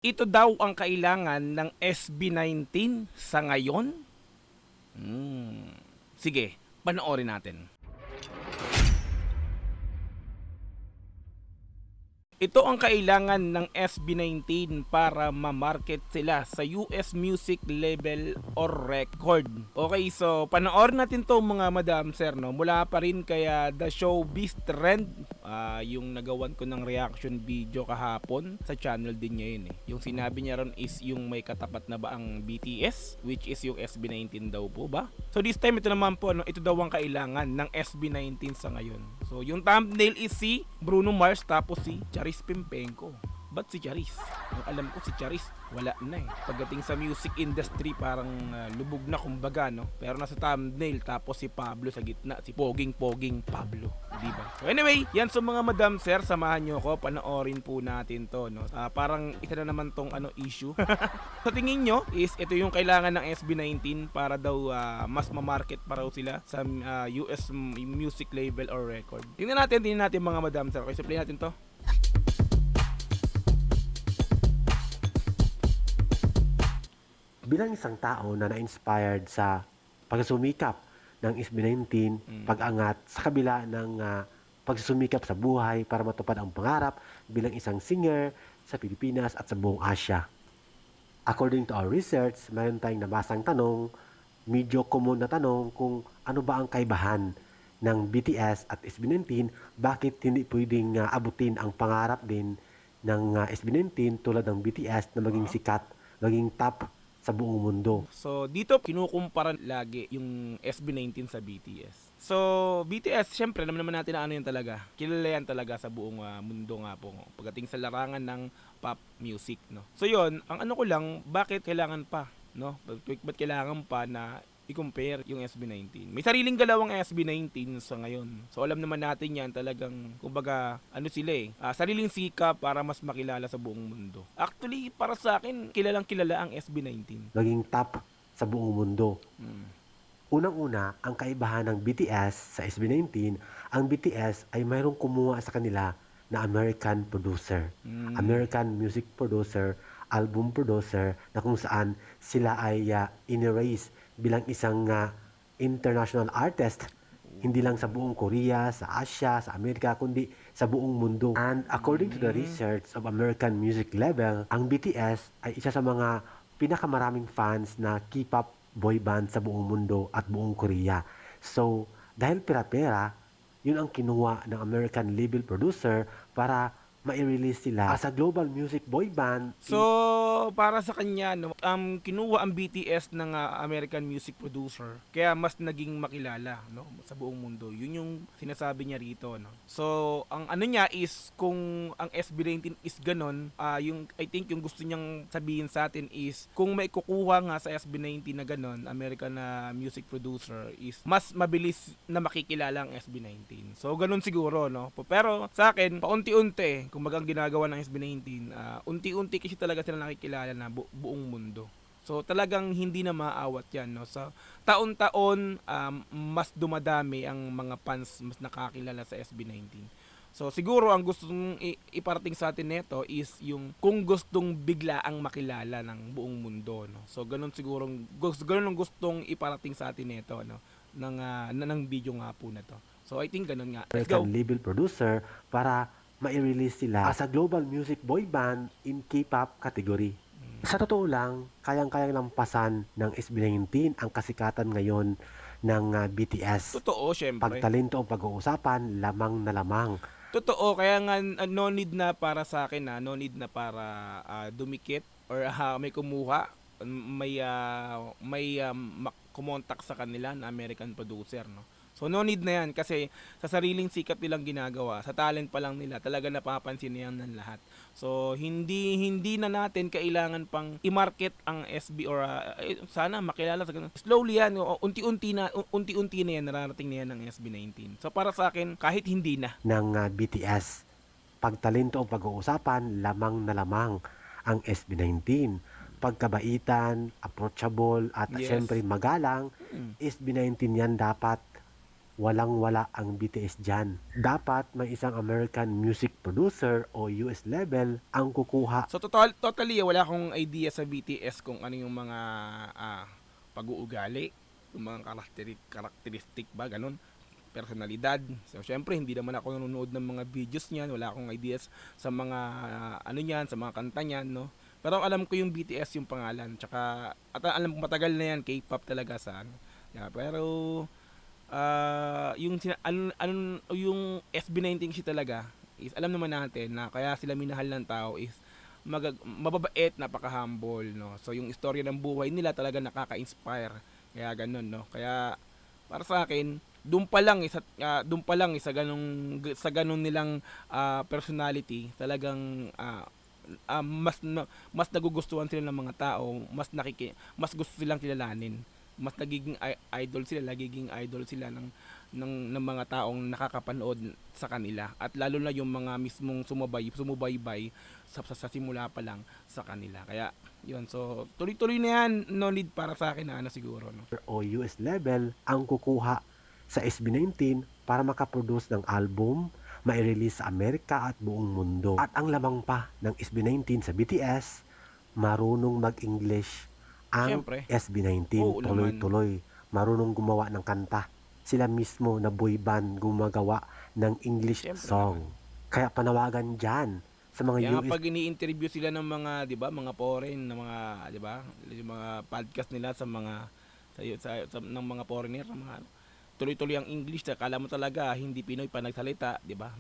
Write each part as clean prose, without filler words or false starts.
Ito daw ang kailangan ng SB19 sa ngayon? Sige, panoorin natin. Ito ang kailangan ng SB19 para ma-market sila sa US music label or record. Okay, so panoorin natin to mga madam sir, no? Mula pa rin kaya The Showbiz Trend, yung nagawan ko ng reaction video kahapon sa channel din niya yun eh. Yung sinabi niya ron is yung may katapat na ba ang BTS, which is yung SB19 daw po ba? So this time ito naman po, no, ito daw ang kailangan ng SB19 sa ngayon. So yung thumbnail is si Bruno Mars tapos si Charis Pimpenko. Ba't si Charis? Yung alam ko si Charis, wala na eh. Pagdating sa music industry, parang lubog na kumbaga, no? Pero nasa thumbnail, tapos si Pablo sa gitna, si Poging Pablo. Diba? So anyway, yan sa mga madam sir, samahan nyo ko, panoorin po natin to, no? Parang isa na naman tong issue. Sa tingin nyo, is ito yung kailangan ng SB19 para daw mas ma-market pa raw sila sa US music label or record. Tingnan natin mga madam sir. Okay, so play natin to. Bilang isang tao na na-inspired sa pagsumikap ng SB19, pag-angat sa kabila ng pagsusumikap sa buhay para matupad ang pangarap bilang isang singer sa Pilipinas at sa buong Asia. According to our research, mayroon tayong nabasang tanong, medyo common na tanong kung ano ba ang kaibahan ng BTS at SB19, bakit hindi pwedeng abutin ang pangarap din ng SB19 tulad ng BTS na maging sikat, maging top sa buong mundo. So dito kinukumpara lagi yung SB19 sa BTS. So BTS, syempre alam naman natin na ano yan talaga. Kilala yan talaga sa buong mundo nga po pagdating sa larangan ng pop music, no. So yon, ang ano ko lang, bakit kailangan pa, no? Ba't kailangan pa na i-compare yung SB19. May sariling galaw ang SB19 sa ngayon. So alam naman natin yan, talagang kumbaga ano sila eh, sariling sikap para mas makilala sa buong mundo. Actually, para sa akin, kilalang kilala ang SB19. Maging top sa buong mundo. Unang-una, ang kaibahan ng BTS sa SB19, ang BTS ay mayroong kumuha sa kanila na American producer. American music producer, album producer, na kung saan sila ay in-erase bilang isang international artist, hindi lang sa buong Korea, sa Asia, sa Amerika, kundi sa buong mundo. And according to the research of American music label, ang BTS ay isa sa mga pinakamaraming fans na K-pop boy band sa buong mundo at buong Korea. So, dahil pera-pera, yun ang kinuha ng American label producer para ma-release sila as a global music boy band. So, para sa kanya, no, kinuha ang BTS ng American music producer, kaya mas naging makilala, no, sa buong mundo. Yun yung sinasabi niya rito, no. So, ang ano niya is, kung ang SB19 is ganon, yung, I think yung gusto niyang sabihin sa atin is, kung may kukuha nga sa SB19 na ganon, American music producer, is mas mabilis na makikilala ang SB19. So, ganon siguro, no. Pero, sa akin, paunti-unti, kung bagang ginagawa ng SB19, unti-unti kasi talaga sila nakikilala na buong mundo. So talagang hindi na maaawat yan, no? Sa taon-taon, mas dumadami ang mga fans, mas nakakilala sa SB19. So siguro ang gustong iparating sa atin nito is yung kung gustong bigla ang makilala ng buong mundo, no. So ganun siguro, ganun ang gustong iparating sa atin nito, no, ng video nga po na to. So I think ganun nga. Let's go. American label producer para ma-release sila as a global music boy band in K-pop category. Sa totoo lang, kayang-kayang lampasan ng SB19 ang kasikatan ngayon ng BTS. Totoo, syempre. Pag talento ang pag-uusapan, lamang na lamang. Totoo, kaya nga no need na para sa akin, no need na para dumikit or may kumuha, may kumontak sa kanila na American producer, no. So no need na yan kasi sa sariling sikap nilang ginagawa, sa talent pa lang nila, talaga napapansin na yan ng lahat. So hindi na natin kailangan pang i-market ang SB or sana makilala sa ganun. Slowly yan, unti-unti na yan, nararating na yan ng SB19. So para sa akin, kahit hindi na ng BTS, pag talento ang pag-uusapan, lamang na lamang ang SB19. Pagkabaitan, approachable, at Yes. syempre magalang, SB19 yan dapat walang-wala ang BTS dyan. Dapat may isang American music producer o US label ang kukuha So totally wala akong idea sa BTS kung ano yung mga pag-uugali, yung mga karakteristik ba, ganun, personalidad. So syempre hindi naman ako nanonood ng mga videos niyan, wala akong ideas sa mga ano niyan, sa mga kanta niyan, no. Pero alam ko yung BTS yung pangalan, tsaka at alam ko matagal na yan K-pop talaga sa ano. Yeah, pero yung SB19 kasi talaga is alam naman natin na kaya sila minahal ng tao is mababait, napaka-humble, no. So yung istorya ng buhay nila talaga nakaka-inspire. Kaya ganun, no. Kaya para sa akin, doon pa lang sa ganung nilang personality, talagang mas nagugustuhan sila ng mga tao, mas gusto silang kilalanin, mas nagiging idol sila ng mga taong nakakapanood sa kanila, at lalo na yung mga mismong sumubaybay sa simula pa lang sa kanila. Kaya yun, so tuloy-tuloy na yan, no need para sa akin na ano siguro, no. o US label ang kukuha sa SB19 para makaproduce ng album, mai-release sa Amerika at buong mundo. At ang lamang pa ng SB19 sa BTS, marunong mag-English ang Siyempre, SB19. oo naman. Tuloy-tuloy, marunong gumawa ng kanta. Sila mismo na boy band gumagawa ng English Siyempre naman. song. Kaya panawagan dyan sa mga Kaya nga US pag ini-interview sila ng mga, 'di ba, mga foreign na mga, 'di ba, yung mga podcast nila sa mga ng mga foreigner, ng mga tuloy-tuloy ang English, akala mo talaga hindi Pinoy pa nagsalita, 'di ba?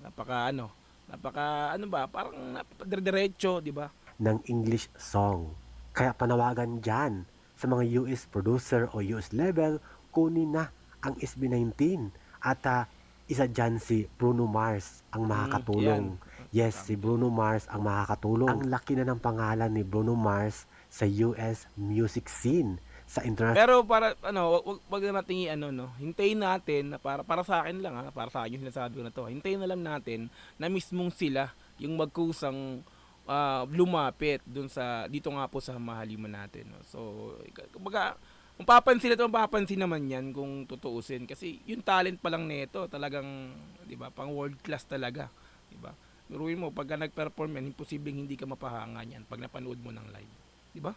Napaka ano ba, parang napadiretso, 'di ba? ng English song. Kaya panawagan dyan sa mga US producer o US label, kunin na ang SB19. At isa dyan si Bruno Mars ang Yan. makakatulong. Yes, si Bruno Mars ang makakatulong. Ang laki na ng pangalan ni Bruno Mars sa US music scene, sa international. Pero para ano, wag na nating ano, no. Hintayin natin na para sa akin lang, para sa akin yung sinasabi ko na to. Hintayin na lang natin na mismong sila yung magkusang lumapit dun sa dito nga po sa mahaliman natin, no. So kumbaga mapapansin naman yan kung tutuusin, kasi yung talent pa lang nito talagang, 'di ba, pang world class talaga, 'di ba? Biruin mo pagka nag-perform yan, imposibleng hindi ka mapahanga niyan pag napanood mo ng live, 'di ba?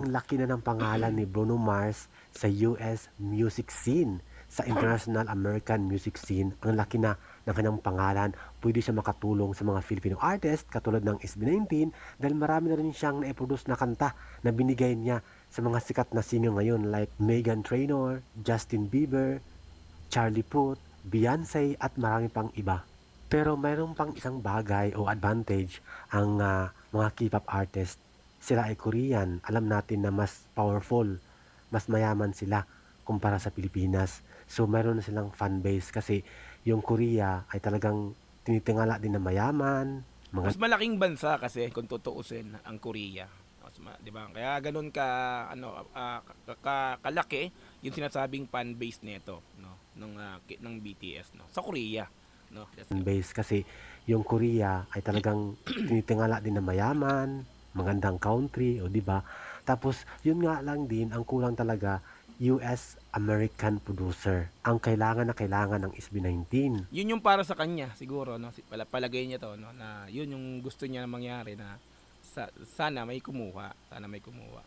Ang laki na ng pangalan ni Bruno Mars sa US music scene, sa international American music scene. Ang laki na ng kanyang pangalan. Pwede siya makatulong sa mga Filipino artist katulad ng SB19 dahil marami na rin siyang na-produce na kanta na binigay niya sa mga sikat na singer ngayon like Meghan Trainor, Justin Bieber, Charlie Puth, Beyonce at marami pang iba. Pero mayroon pang isang bagay o advantage ang mga K-pop artist. Sila ay Korean. Alam natin na mas powerful, mas mayaman sila kumpara sa Pilipinas. So mayroon na silang fan base kasi yung Korea ay talagang tinitingala din na mayaman, mga Mas malaking bansa kasi kung tutuusin ang Korea. 'Di ba? Kaya ganun ka ano kalaki yung sinasabing fan base nito, no, ng BTS, no, sa Korea, no. That's fan yun. base kasi yung Korea ay talagang tinitingala din na mayaman, magandang country, o di ba? Tapos yun nga lang din ang kulang talaga, US American producer ang kailangan ng SB19. Yun yung para sa kanya siguro, no. Palagay niya to, no, na yun yung gusto niya na mangyari, na sana may kumuha,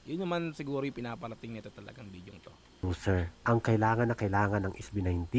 yun naman siguro yung pinaparating nito talagang video to. Producer ang kailangan ng SB19.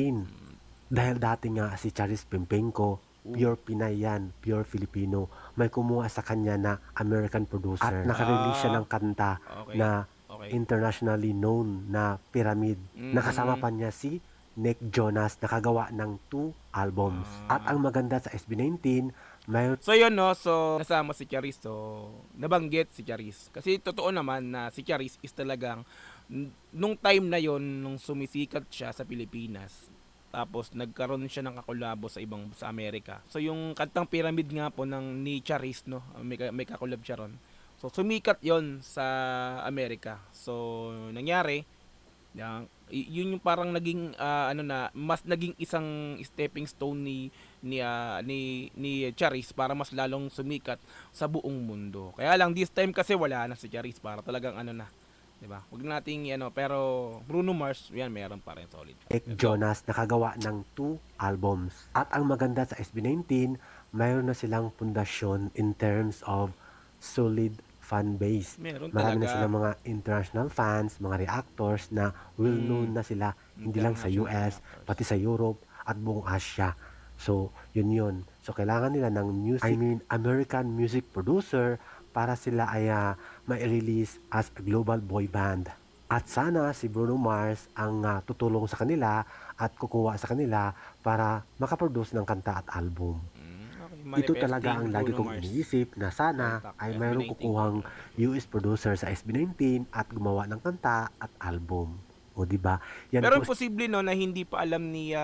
Dahil dati nga si Charis Pimpenko, pure Pinay yan, pure Filipino. May kumuha sa kanya na American producer. At nakarelease siya ng kanta Okay. na Okay. internationally known na Pyramid. Nakasama pa niya si Nick Jonas, nakagawa ng 2 albums. At ang maganda sa SB19, may So yun, no, so nasama si Charis, so nabanggit si Charis. Kasi totoo naman na si Charis is talagang nung time na yon, nung sumisikat siya sa Pilipinas, tapos nagkaroon siya ng kakolabo sa Amerika. So yung kantang Pyramid nga po ng ni Charis, no, may kakolab siya ron. So sumikat yon sa Amerika. So nangyari, yun yung parang naging mas naging isang stepping stone ni Charis para mas lalong sumikat sa buong mundo. Kaya lang this time kasi wala na si Charis, para talagang 'Di ba? Huwag nating pero Bruno Mars, yan meron pa rin solid. Nick Jonas nakagawa ng 2 albums. At ang maganda sa SB19, mayroon na silang pundasyon in terms of solid fan base. Meron Marami na talaga. silang mga international fans, mga reactors na well known na sila, hindi lang sa International US, reactors. pati sa Europe at buong Asia. So, yun. So, kailangan nila ng American music producer para sila ay ma-release as a global boy band. At sana si Bruno Mars ang tutulong sa kanila at kukuha sa kanila para makaproduce ng kanta at album. Okay, Ito talaga ang manifesting lagi Bruno kong Mars. iniisip na sana Contact, ay mayroong SB19 kukuhang contact. US producer sa SB19 at gumawa ng kanta at album. O di ba? Yan Pero po imposible no na hindi pa alam ni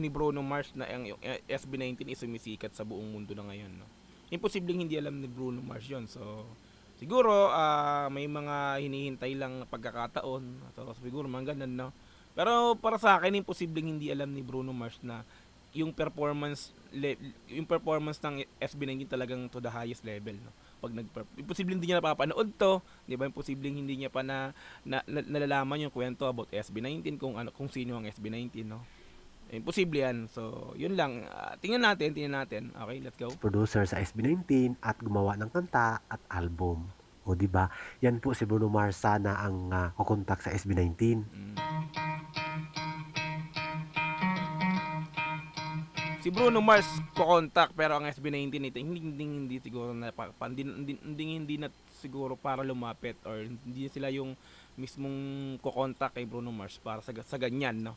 Bruno Mars na ang SB19 is sumisikat sa buong mundo na ngayon, no. Imposibleng hindi alam ni Bruno Mars 'yon. So siguro may mga hinihintay lang na pagkakataon. So siguro mga ganun, no. Pero para sa akin imposibleng hindi alam ni Bruno Mars na yung performance ng SB19 talagang to the highest level, no. Pag imposibleng hindi niya napapanood to, 'di ba? Imposibleng hindi niya pa nalalaman yung kwento about SB19 kung sino ang SB19, no. Imposible yan. So, yun lang. Tingnan natin. Okay, let's go. producer sa SB19 at gumawa ng kanta at album. O di ba? Yan po si Bruno Mars sana ang kukontak sa SB19. Si Bruno Mars ko-contact pero ang SB19 ito hindi siguro na hindi na siguro para lumapit or hindi sila yung mismong ko-contact kay Bruno Mars para sa ganyan, no.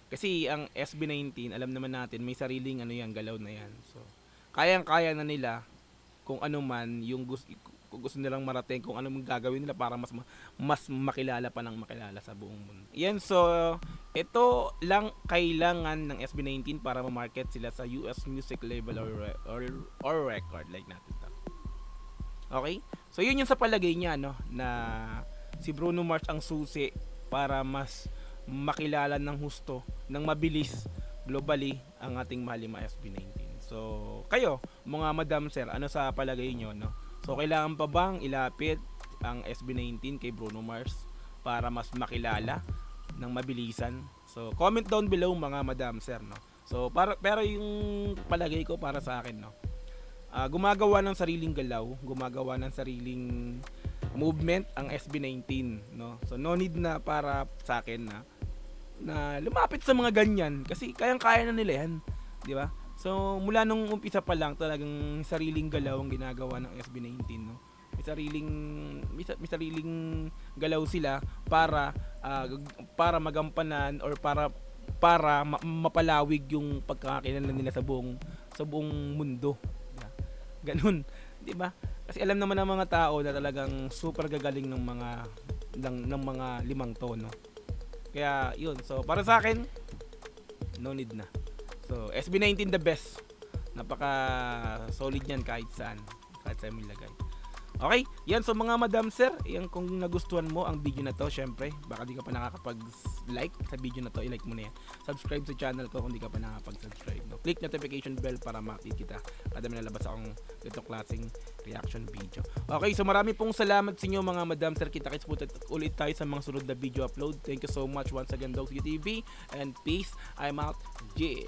Kasi ang SB19 alam naman natin may sariling galaw na yan. So kayang-kaya na nila kung ano man yung kung gusto nilang marating, kung ano mang gagawin nila para mas makilala pa ng makilala sa buong mundo. Yan, so ito lang kailangan ng SB19 para ma-market sila sa US music label or record like natin to. Okay? So yun yung sa palagay niya, no, na si Bruno Mars ang susi para mas makilala ng husto, ng mabilis globally ang ating mahal na SB19. So kayo, mga madam sir, ano sa palagay nyo, no? So kailangan pa bang ilapit ang SB19 kay Bruno Mars para mas makilala ng mabilisan? So comment down below mga madam sir, no. So pero yung palagay ko para sa akin, no. Gumagawa ng sariling galaw, gumagawa ng sariling movement ang SB19, no. So no need na para sa akin na lumapit sa mga ganyan kasi kayang-kaya na nila yan, di ba? So mula nung umpisa pa lang talagang sariling galaw ang ginagawa ng SB19, no. May sariling galaw sila para magampanan or para mapalawig yung pagkakakilala nila sa buong mundo. Ganun, 'di ba? Kasi alam naman ng mga tao na talagang super gagaling ng mga limang tono. Kaya 'yun. So para sa akin, no need na. So SB19 the best. Napaka solid niyan kahit saan mo ilagay. Okay, yan. So mga madam sir, yan, kung nagustuhan mo ang video na to, syempre, baka di ka pa nakakapag-like sa video na to, i-like mo na yan. Subscribe sa channel ko kung di ka pa nakakapag-subscribe, no? Click notification bell para ma-update kita kada may nalabas akong ganitong klaseng reaction video. Okay, so marami pong salamat sa inyo mga madam sir. Kita-kits po ulit tayo sa mga sunod na video upload. Thank you so much once again, Dog TV, and peace. I'm out. Yeah.